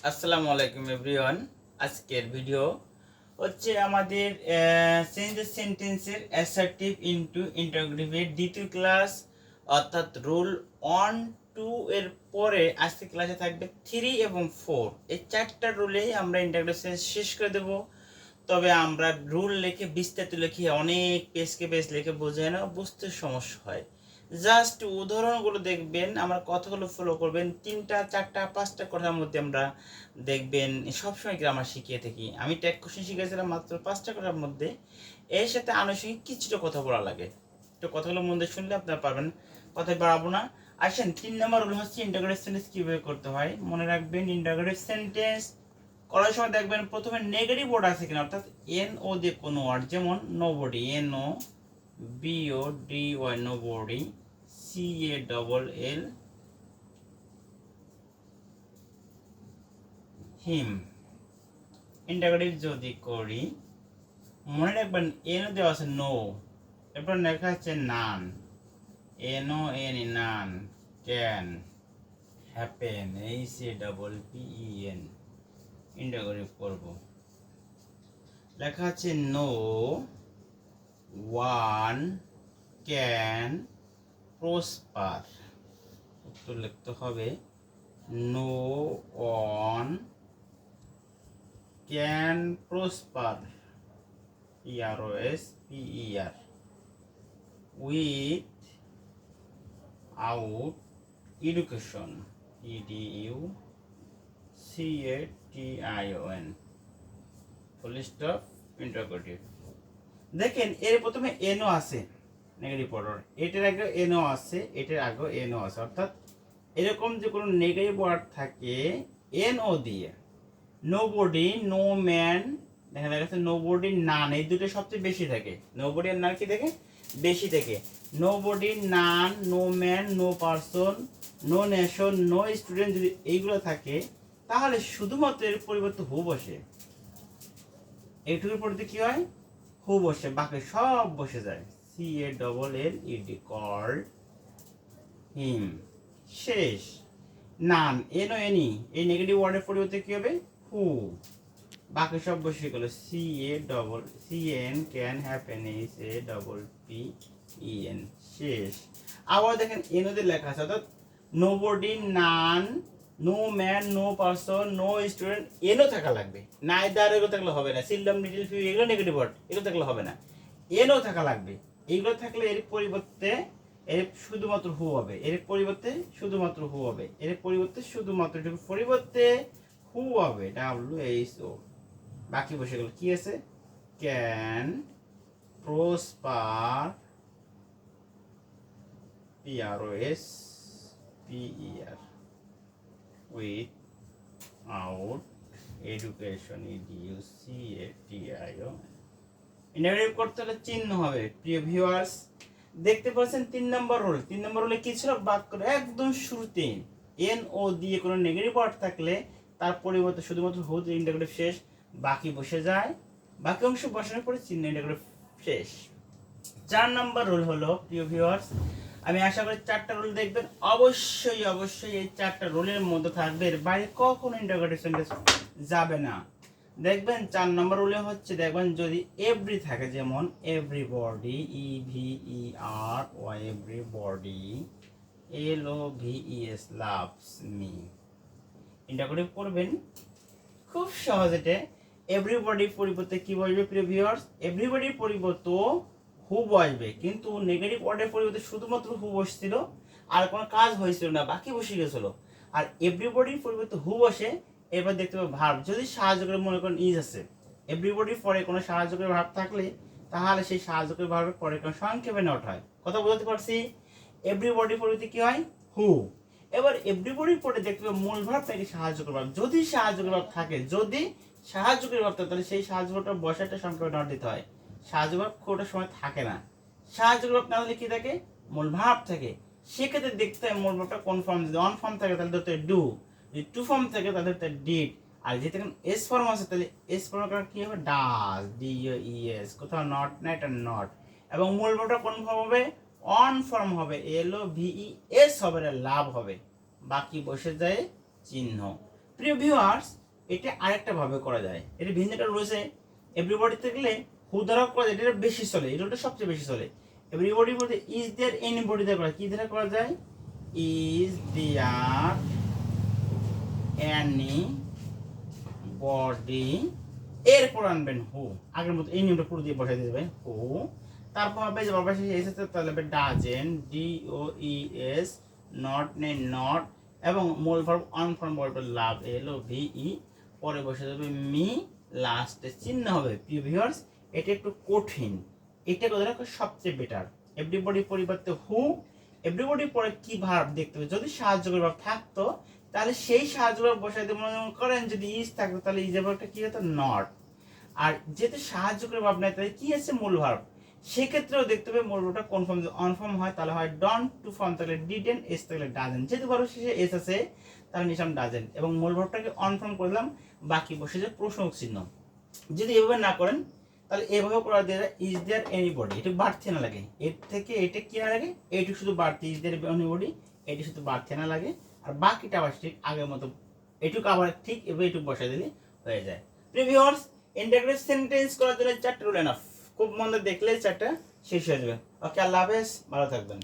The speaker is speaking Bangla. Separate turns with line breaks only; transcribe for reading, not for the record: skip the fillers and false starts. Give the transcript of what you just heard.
আসসালামু আলাইকুম এভরিওয়ান। আজকের ভিডিও হচ্ছে আমাদের চেঞ্জ দ্য সেন্টেন্সের অ্যাসার্টিভ ইনটু ইন্টারোগেটিভের দ্বিতীয় ক্লাস, অর্থাৎ রুল 1, 2 এর পরে আজকে ক্লাসে থাকবে 3 এবং 4। এই চারটা রুলেই আমরা ইন্টারোগেটিভ শেষ করে দেব। তবে আমরা রুল লিখে বিস্তারিত লিখে অনেক পেজকে পেজ লিখে বোঝায় না, বুঝতে সমস্যা হয়। জাস্ট উদাহরণগুলো দেখবেন, আমার কথাগুলো ফলো করবেন। 3টা 4টা 5টা কথার মধ্যে আমরা দেখবেন সবসময় গ্রামার শিখিয়ে থাকি। আমি ট্যাগ কোশ্চেন শিখেছিলাম মাত্র 5টা কথার মধ্যে। এর সাথে আনুষঙ্গিক কিছুটা কথা বলা লাগে। তো কথাগুলো মন দিয়ে শুনলে আপনারা পারবেন, কথাই বাড়াবো না। আসেন 3 নম্বর রুল হচ্ছে ইন্টারোগেটিভ সেন্টেন্স কীভাবে করতে হয়। মনে রাখবেন, ইন্টারোগেটিভ সেন্টেন্স করার সময় দেখবেন প্রথমে নেগেটিভ ওয়ার্ড আছে কিনা, অর্থাৎ এন ও দিয়ে কোনো ওয়ার্ড, যেমন nobody, N O B O D Y, nobody, C A double L, him. Interrogative যদি করি, মনে রাখবেন এন ও দেওয়া আছে নো, এরপর লেখা আছে none, N O N, none, can, happen, H A double P E N. Interrogative করব, লেখা আছে নো ওয়ান ক্যান প্রসপার। উত্তর লিখতে হবে no one can prosper, PROSPER, without education, EDUCATION, full stop, interrogative. দেখেন এর প্রথমে এনও আছে, নেগেটিভ অর্ডার, এটার আগে এনও আছে, এটার আগেও এনও আছে, অর্থাৎ এরকম যে কোনো নেগেটিভ ওয়ার্ড থাকে এনও দিয়ে, নোবডি, নো ম্যান, দেখা যাচ্ছে নোবডি, নান, এই দুটো সবচেয়ে বেশি থাকে। নোবডি আর নান কি থাকে? বেশি থাকে। Nobody, none, no man, no person, no nation, no student, যদি এইগুলো থাকে তাহলে শুধুমাত্র এর পরিবর্তে হু বসে। এইটুকুর পরিবর্তে কি হয়? হু বসে, বাকি সব বসে যায়। CALLED, called him. শেষ। নান, এন ও এনি, এই নেগেটিভ ওয়ার্ডের পরিবর্তে কি হবে? হু। বাকি সব বসে গেল। CAN, can, happen, HAPPEN। শেষ। আবার দেখেন এন ওদের লেখা আছে, অর্থাৎ nobody, none, no man, no person, no student, N O থাকা লাগবে। নাইদার এগুলো থাকলে হবে না। সিলডম, লিটল ফিউ, এগুলো নেগেটিভ ওয়ার্ড, এগুলো থাকলে হবে না। এনও থাকা লাগবে। এইগুলো থাকলে এর পরিবর্তে এর শুধুমাত্র হু হবে, এর পরিবর্তে শুধুমাত্র হু হবে, এর পরিবর্তে শুধুমাত্র পরিবর্তে হু হবে, WHO। বাকি বসে গেল কি আছে? Can prosper, PROSPER, without education, EDUCATION। Interrogative করতে হলে চিহ্ন হবে। প্রিয় ভিউয়ার্স, দেখতে পাচ্ছেন 3 নম্বর রুল। 3 নম্বর রুলে কি ছিল? বাক্যের একদম শুরুতে এন ও দিয়ে কোনো নেগেটিভ ওয়ার্ড থাকলে তার পরিবর্তে শুধুমাত্র হু দিয়ে ইন্টারোগেটিভ শেষ, বাকি বসে যায়। বাকি অংশ বসানোর পরে চিহ্ন, ইন্টারোগেটিভ শেষ। 4 নম্বর রুল হলো, প্রিয় ভিউয়ার্স, আমি আশা করি 4টা রুল দেখবেন। অবশ্যই অবশ্যই এই 4টা রুলের মধ্যে থাকবে, এর বাইরে কখনো ইন্টারোগেটিভ সেন্টেন্স যাবে না। দেখবেন 4 নম্বর রুলে হচ্ছে, দেখবেন যদি এভরি থাকে, যেমন everybody, EVERY, everybody, LOVES, loves me. Interrogative করবেন খুব সহজ। এটা এভরিবডির পরিবর্তে কি বসবে প্রিয় ভিউয়ার্স? এভরিবডির পরিবর্তে হু বসবে, কিন্তু নেগেটিভ ওয়ার্ডের পরিবর্তে শুধুমাত্র হু বসছিল, আর কোনো কাজ হয়েছিল না, বাকি বসে গেছিল। আর এভরিবডির পরিবর্তে হু বসে, এবার দেখতে পাবো ভার্ব, যদি সাহায্য করে মনে করেন ইজ আছে, এভরিবডির পরে কোনো সাহায্যকারী ভার্ব থাকলে তাহলে সেই সাহায্যকারী ভার্বের পরে কোনো সংক্ষেপে নোট হয়। কথা বলতে পারছি? এভরিবডির পরিবর্তে কি হয়? হু। এবার এভরিবডির পরে দেখতে পাবো মূল ভার্ব নাকি সাহায্যকারী ভার্ব। যদি সাহায্যকারী ভার্ব থাকে, যদি সাহায্যকারী ভার্ব থাকে, তাহলে সেই সাহায্যকারীটা বসাটা সংক্ষেপে নোট দিতে হয়। সাহায্য ভার্ব খুবটা সময় থাকে না। সাহায্যকারী ভার্ব না হলে কি থাকে? মূল ভার্ব থাকে। সেক্ষেত্রে দেখতে হয় মূল ভার্বটা কোন ফর্ম। যদি অন ফর্ম থাকে তাহলে ধরতে ডু, যদি টু ফর্ম থাকে তাহলে ধরতে ডিড, আর যেহেতু এস ফর্ম আছে তাহলে এস ফর্ম কি হবে? Does, DOES। কোথাও নট না, এটা নট। এবং মূল ভার্বটা কোন ফর্ম হবে? অন ফর্ম হবে, LOVES হবে না, লাভ হবে। বাকি বসে যায় চিহ্ন। প্রিয় ভিউয়ার্স, এটা আরেকটা ভাবে করা যায়। এটা ভিন্নটা রয়েছে এভরিবডিতে গেলে হু দ্বারা করা যায়, এটা বেশি চলে, এটা সবচেয়ে বেশি চলে। এভরিবডি বলতে ইজ দেয়ার এনিবডি দ্বারা করা, কি দ্বারা করা যায়? ইজ দেয়ার এনি বডি, এরপর আনবেন হু, আগের মতো এই নিয়মটা পুরো দিয়ে বসাই দিয়ে দেবেন হু, তারপর হবে যে বাবা শেষে এসেছে তাহলে হবে doesn't, D O E S, not নেই নট, এবং মূল ভার্ব অন ফর্ম বলবে লাভ, এল ও ভি ই, পরে বসে যাবে মি, লাস্টে চিহ্ন হবে। প্রিয় ভিউয়ার্স, এটা একটু কঠিন, এটা কথা রাখো সবচেয়ে বেটার। এভরিবডি পরিবর্তে হু, এভরিবডি পরে কি ভার্ব দেখতে হবে, যদি সাহায্যকারী ভার্ব থাকতো তাহলে সেই সাহায্যকারী বসাইতে মনে করেন, যদি ইজ থাকতো তাহলে ইজ ভার্বটা কি হতো? নট। আর যেহেতু সাহায্যকারী ভার্ব নাই তাহলে কি আছে? মূল ভার্ব। সেক্ষেত্রেও দেখতে হবে মূল ভার্বটা কোন ফর্ম, যদি অন ফর্ম হয় তাহলে হয় ডন, টু ফর্ম থাকলে ডিডেন্ট, এস থাকলে ডাজেন্ট। যেহেতু ভার্ব শেষে এস আছে তাহলে নিশাম ডাজেন্ট, এবং মূল ভার্বটাকে অন ফর্ম করলাম, বাকি বসে যায় প্রশ্নবোধক চিহ্ন। যদি এভাবে না করেন তাহলে এভাবে করা দিয়ে ইজ দেয়ার এনিবডি, এটা বাড়তি না লাগে, এর থেকে এটা কি না লাগে, এইটুকু শুধু বাড়তি, ইজ দেয়ার এনিবডি এটি শুধু বাড়তি না লাগে, আর বাকিটা আবার ঠিক আগের মতো এটুকু আবার ঠিক এভাবে এটুকু বসাই দিলে হয়ে যায়। ভিউয়ার্স, ইন্টারগ্রেট সেন্টেন্স করার জন্য 4টা রুল এনাফ, খুব মন দিয়ে দেখলে 4টা শেষ হয়ে যাবে। ওকে, আল্লাহ হাফেজ, ভালো থাকবেন।